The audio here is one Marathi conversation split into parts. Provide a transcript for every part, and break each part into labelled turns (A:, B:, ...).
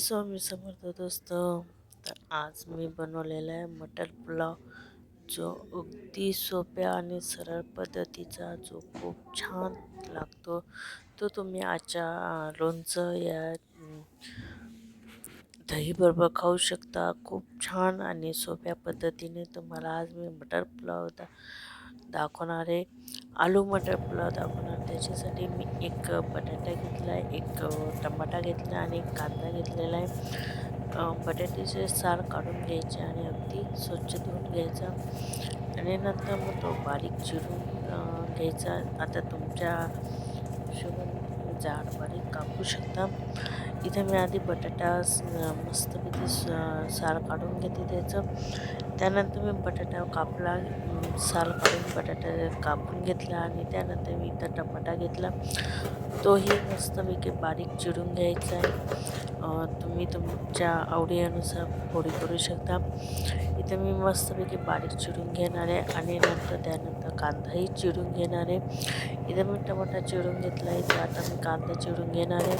A: स्वामी समर्थ दोस्त. तर आज मी बनवलेला आहे मटर पुलाव, जो अगदी सोप्या आणि सरळ पद्धतीचा, जो खूप छान लागतो. तो तुम्ही आजच्या लोणचं या दही बरोबर खाऊ शकता. खूप छान आणि सोप्या पद्धतीने तुम्हाला आज मी मटर पुलाव दाखवणार आहे. आलू मटर पुलाव दाखवणार. त्याच्यासाठी मी एक बटाटा घेतला आहे, एक टमाटा घेतला आणि एक कांदा घेतलेला आहे. बटाट्याचे साल काढून घ्यायचे आणि अगदी स्वच्छ धुवून घ्यायचा आणि नंतर मग तो बारीक चिरून घ्यायचा. आता तुमच्या हिशोबाने तुम्ही जाड बारीक कापू शकता. इथे मी आधी बटाटा मस्तपैकी साल काढून घेते त्याचं. त्यानंतर मी बटाटा कापला, साल काढून बटाटा कापून घेतला आणि त्यानंतर मी इथं टमाटा घेतला, तोही मस्तपैकी बारीक चिरून घ्यायचा आहे. तुम्ही तुमच्या आवडीनुसार फोडी करू शकता. इथे मी मस्तपैकी बारीक चिरून घेणार आहे आणि त्यानंतर कांदाही चिरून घेणार आहे. इथे मी टमाटा चिरून घेतला आहे, तर आता मी कांदा चिरून घेणार आहे.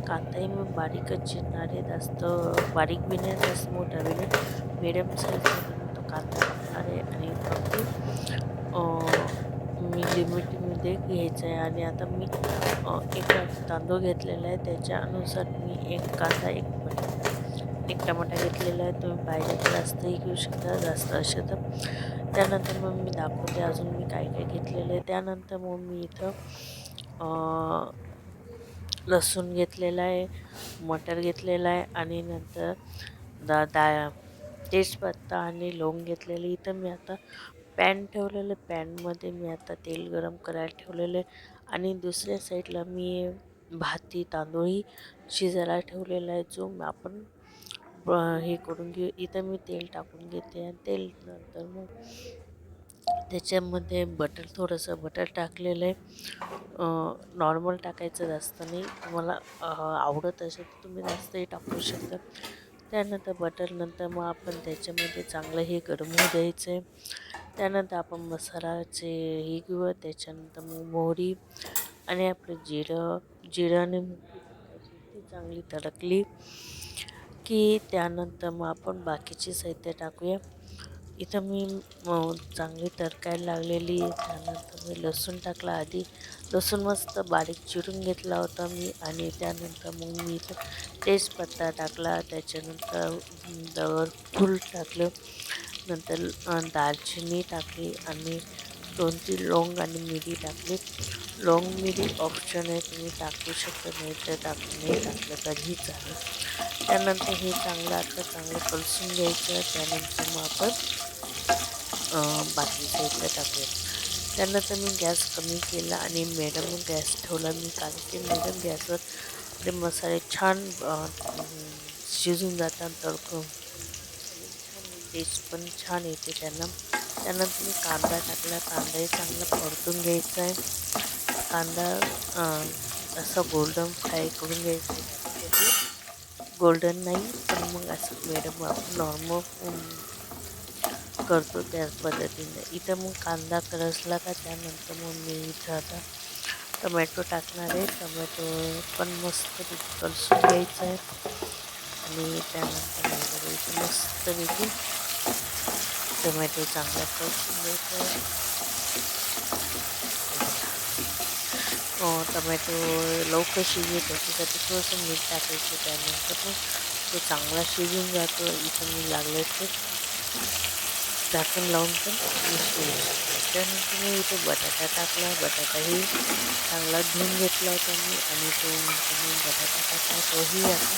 A: कांदाही मी बारीकच चिरणार आहे, जास्त बारीक बी नाही, जास्त मोठा बी नाही, मिडियम साईजमध्ये मी तो कांदा टाकणार आहे आणि अगदी मी लिमिटमध्ये घ्यायचं आहे. आणि आता मी एक तांदूळ घेतलेला आहे, त्याच्यानुसार मी एक कांदा एक टमाटा घेतलेला आहे. तुम्ही पाहिजे तर जास्तही घेऊ शकता, जास्त असेल तर. त्यानंतर मग मी दाखवते अजून मी काय काय घेतलेलं आहे. त्यानंतर मग मी इथं लसूण घेतलेला आहे, मटर घेतलेला आहे आणि नंतर तेजपत्ता आणि लवंग घेतलेली. इथं मी आता पॅन ठेवलेलं, पॅनमध्ये मी आता तेल गरम करायला ठेवलेलं आहे आणि दुसऱ्या साईडला मी भाती तांदूळही शिजायला ठेवलेला आहे, जो आपण हे करून घेऊ. इथं मी तेल टाकून घेते आणि तेल नंतर मग त्याच्यामध्ये थोडंसं बटर टाकलेलं आहे. नॉर्मल टाकायचं, जास्त नाही. तुम्हाला आवडत असेल तर तुम्ही जास्तही टाकू शकता. त्यानंतर बटरनंतर मग आपण त्याच्यामध्ये चांगलं हे गरम होऊ द्यायचं आहे. त्यानंतर आपण मसाल्याचे हे घेऊ. त्याच्यानंतर मग मोहरी आणि आपलं जिरं आणि ती चांगली तडकली की त्यानंतर मग आपण बाकीचे साहित्य टाकूया. इथं मी चांगली तडकायला लागलेली. त्यानंतर मी लसूण टाकला. आधी लसूण मस्त बारीक चिरून घेतला होता मी आणि त्यानंतर मग मी इथं तेजपत्ता टाकला. त्याच्यानंतर फूल टाकलं, नंतर दालचिनी टाकली आणि 2-3 लवंग आणि मिरी टाकली. लवंग मिरी ऑप्शन आहे, तुम्ही टाकू शकता, नाही तर नाही टाकलं तरीही चालेल. त्यानंतर हे चांगलं कलसून घ्यायचं. त्यानंतर मग आपण बाकी साईडला टाकूया. त्यानंतर मी गॅस कमी केला आणि मिडियम गॅस ठेवला मी, कारण की मिडियम गॅसवर ते मसाले छान शिजून जातात, तडकून टेस्ट पण छान येते त्यांना. त्यानंतर मी कांदा टाकला. कांदाही चांगला परतून घ्यायचा आहे. कांदा असं गोल्डन फ्राय करून घ्यायचं आहे. गोल्डन नाही, पण मग असं मिडियम आपण नॉर्मल करतो त्याच पद्धतीने. इथं मग कांदा करसला का त्यानंतर मग मी इथं आता टमॅटो टाकणार आहे. टमॅटो पण मस्त कलसून घ्यायचं आहे आणि त्यानंतर इथं मस्तपैकी टमॅटो चांगला कलसून घ्यायचा आहे. टमॅटो लवकर शिजेल त्याच्यासाठी थोडंसं मीठ टाकायचं. त्यानंतर मग तो चांगला शिजून जातो. इथं मी लागलं तर झाकण लावून पण शिजवू शकतो. त्यानंतर मी इथे बटाटा टाकला. बटाटाही चांगला धुवून घेतला होता मी आणि बटाटा टाकला. तोही आता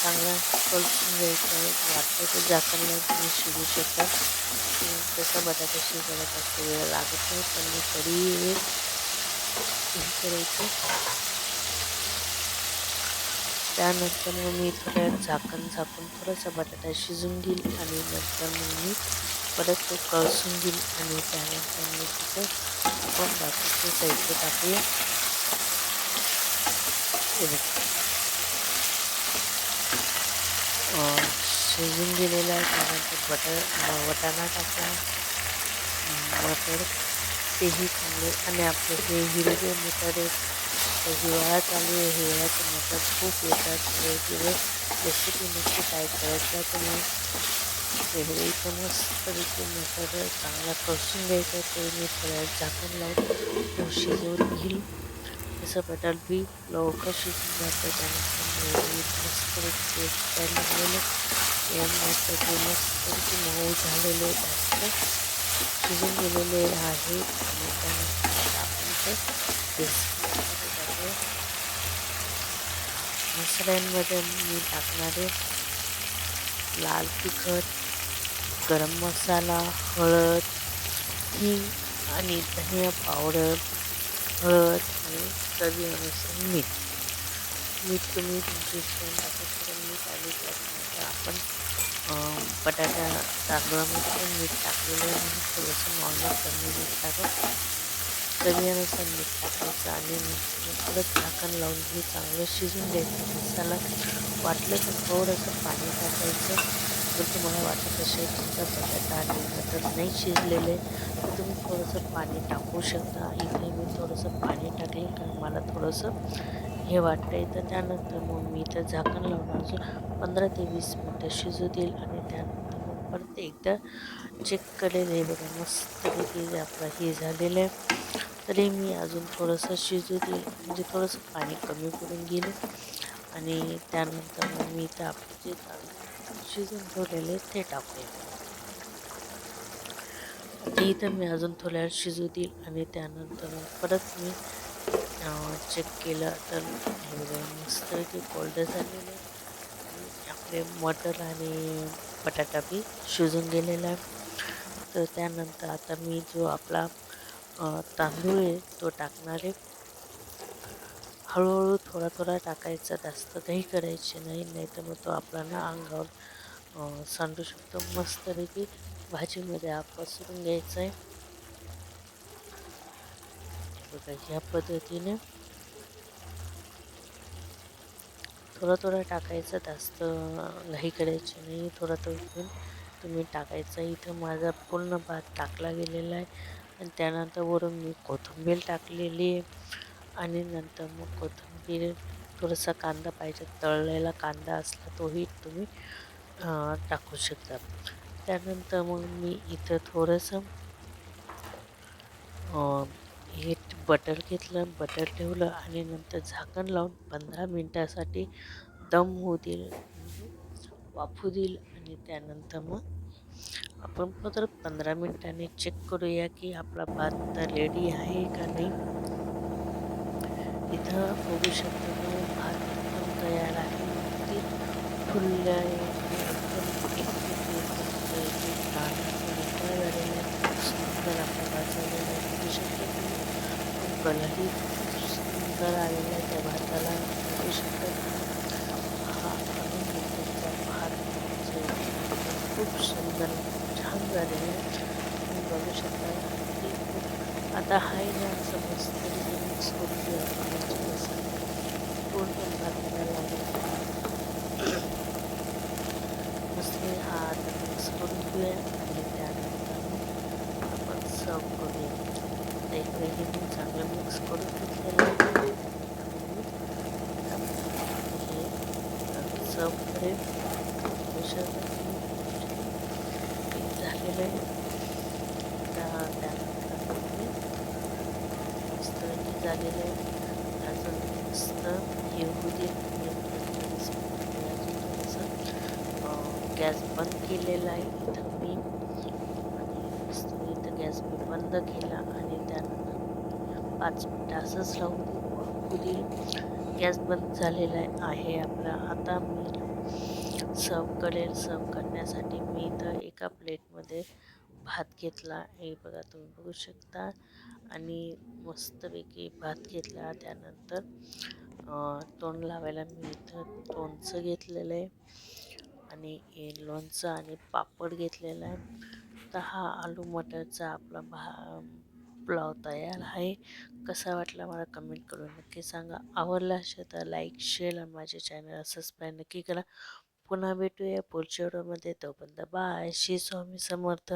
A: चांगला कलसून घ्यायचा आहे. वाटतं तर झाकण लावून तुम्ही शिजू शकता. तसा बटाटा शिजायला जास्त वेळ लागत नाही, पण मी तरी हे करायचं. त्यानंतर मग मी थोड्या झाकून थोडासा बटाटा शिजून घेईल आणि नंतर मग मी परत तो कळसून घेईल आणि त्यानंतर मी तिथं आपण बाकीचे साहित्य टाकूया. शिजून गेलेला आहे. त्यानंतर वाटाणा टाकला, मटर तेही चांगले आणि आपले हे हिरवे मटर आता हिवाळा चालू आहे, हिवाळ्याचे मटर खूप येतात वेगवेगळे. रेसिपी नक्की ट्राय करत जा तुम्ही. हे बघा इथं मस्तपैकी मटर चांगला कसून घ्यायचा. ते मी थोड्या वेळ झाकण लावून तो शिजवून घेईल. जसं बटर बी लवकर शिजून जातं. त्यानंतर मी मस्तपैकी ते फुटायला लागलेलं या मटर मस्तपैकी मऊ झालेले जास्त शिजून गेलेले आहे. आणि त्यानंतर आपण ते रेसिपीमध्ये टाकूया. मसाल्यांमध्ये मी टाकणारे लाल तिखट, गरम मसाला, हळद, हिंग आणि धनिया पावडर, हळद आणि चवीनुसार मीठ. मीठ तुम्ही तुमच्या इच्छेने टाकू शकता. मीठ आणि त्याच्यानंतर आपण बटाटा तांदूळामध्ये पण मीठ टाकलेलं आहे म्हणून थोडंसं नॉर्मल कमी मीठ टाका. चवीनुसार मीठ टाकायचं आणि नंतर परत झाकण लावून हे चांगलं शिजून द्यायचं. मसाला वाटलं तर थोडंसं पाणी टाकायचं. जर तुम्हाला वाटत असेल तुमचा बटाटा आणि मटर नाही शिजलेले तर तुम्ही थोडंसं पाणी टाकू शकता. इथे मी थोडंसं पाणी टाकले कारण मला थोडंसं हे वाटतंय. तर त्यानंतर मग मी इथं झाकण लावून अजून 15 ते 20 मिनटं शिजू देईल आणि त्यानंतर मग परत एकदा चेक करेल. हे बघा मस्तपैकी आपलं हे झालेलं आहे. तरी मी अजून थोडंसं शिजू देईल, म्हणजे थोडंसं पाणी कमी पडून गेलं. आणि त्यानंतर मग मी इथं आपले जे तांदूळ शिजून ठेवलेले ते टाकूया. ते इथं मी अजून थोड्या वेळ शिजू देईल आणि त्यानंतर मग परत मी चेक केलं तर हे बघा मस्तपैकी कोल्ड झालेलं आहे आणि आपले मटर आणि बटाटा बी शिजून गेलेला आहे. तर त्यानंतर आता मी जो आपला तांदूळ आहे तो टाकणार आहे. हळूहळू थोडा थोडा टाकायचा, जास्त काही करायचे नाही, नाही तर मग तो आपला ना अंगावर सांडू शकतो. मस्तपैकी भाजीमध्ये हा पसरून घ्यायचा आहे. बघा ह्या पद्धतीने थोडं थोडं टाकायचं, जास्त घाई करायची नाही. थोडं थोडं तुम्ही टाकायचं. इथं माझा पूर्ण भात टाकला गेलेला आहे आणि त्यानंतर वरून मी कोथिंबीर टाकलेली आहे. आणि नंतर मग कोथिंबीर थोडासा कांदा पाहिजे, तळलेला कांदा असला तोही तुम्ही टाकू शकता. त्यानंतर मग मी इथं थोडंसं हे बटर घेतलं, बटर ठेवलं आणि नंतर झाकण लावून 15 मिनटासाठी दम होऊ देईल, म्हणजे वाफू देईल. आणि त्यानंतर मग आपण परत 15 मिनिटांनी चेक करूया की आपला भात रेडी आहे का नाही. इथं बघू शकता तुम्ही भात एकदम तयार आहे. अगदी फुललं आहे आणि एकदम एकजीव मस्तपैकी छान असं मोकळा झालेला आहे. खूप सुंदर आपला भात झालेला आहे. बघू शकता तुम्ही कलरही खूप सुंदर आलेला आहे त्या भाताला. बघू शकता तुम्ही हा आलू मटरचा भात म्हणजे एकदम खूप सुंदर छान झालेला आहे. तुम्ही बघू शकता अगदी खूप. आता आहे ना असं मस्तपैकी मिक्स करून घेऊ आपण, म्हणजे कसं पूर्ण भाताला लागेल मस्त. हा आता मिक्स करून घेऊया आणि त्यानंतर मग आपण सर्व करूया. आता इकडे हे मी चांगलं मिक्स करून घेतलेलं आहे आणि मी हे सर्व करेल. झालेलं आहे. आता त्यानंतर मग मी मस्तपैकी झालेलं आहे. अजून मस्त हे होऊ दे. अजून थोडंसं गॅस बंद केलेला आहे इथं मी. आणि मस्त इथं गॅस मी बंद केला आणि त्यानंतर 5 मिनटं असंच राहू दे, वाफू देईल. गॅस बंद झालेला आहे आपला. आता मी सर्व करेल. सर्व करण्यासाठी मी इथं एका प्लेटमध्ये भात घेतला. हे बघा तुम्ही बघू शकता. आणि मस्तपैकी भात घेतला. त्यानंतर तोंड लावायला मी इथं लोणचं घेतलेलं आहे आणि हे लोणचं आणि पापड घेतलेला आहे. तर हा आलू मटरचा आपला पुलाव तयार आहे. कसा वाटला मला कमेंट करून नक्की सांगा. आवडला असेल तर लाईक, शेअर आणि माझ्या चॅनलला सबस्क्राईब नक्की करा. पुन्हा भेटूया पुढच्या व्हिडिओमध्ये. तोपर्यंत बाय. श्री स्वामी समर्थ.